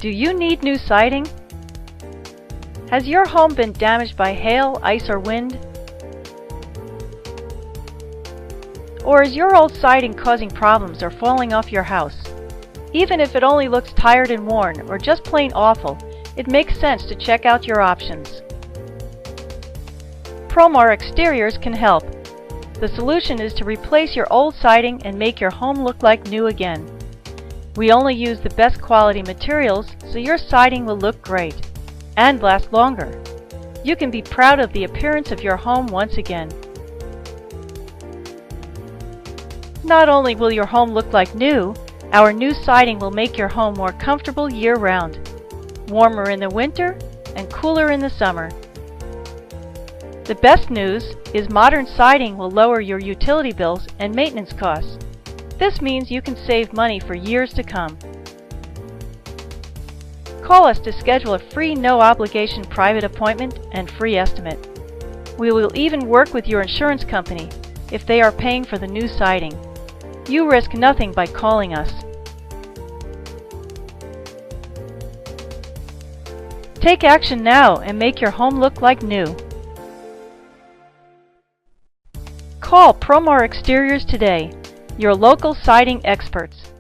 Do you need new siding? Has your home been damaged by hail, ice, or wind? Or is your old siding causing problems or falling off your house? Even if it only looks tired and worn or just plain awful, it makes sense to check out your options. Promar Exteriors can help. The solution is to replace your old siding and make your home look like new again. We only use the best quality materials, so your siding will look great and last longer. You can be proud of the appearance of your home once again. Not only will your home look like new, our new siding will make your home more comfortable year-round, warmer in the winter and cooler in the summer. The best news is modern siding will lower your utility bills and maintenance costs. This means you can save money for years to come. Call us to schedule a free no-obligation private appointment and free estimate. We will even work with your insurance company if they are paying for the new siding. You risk nothing by calling us. Take action now and make your home look like new. Call Promar Exteriors today, your local siding experts.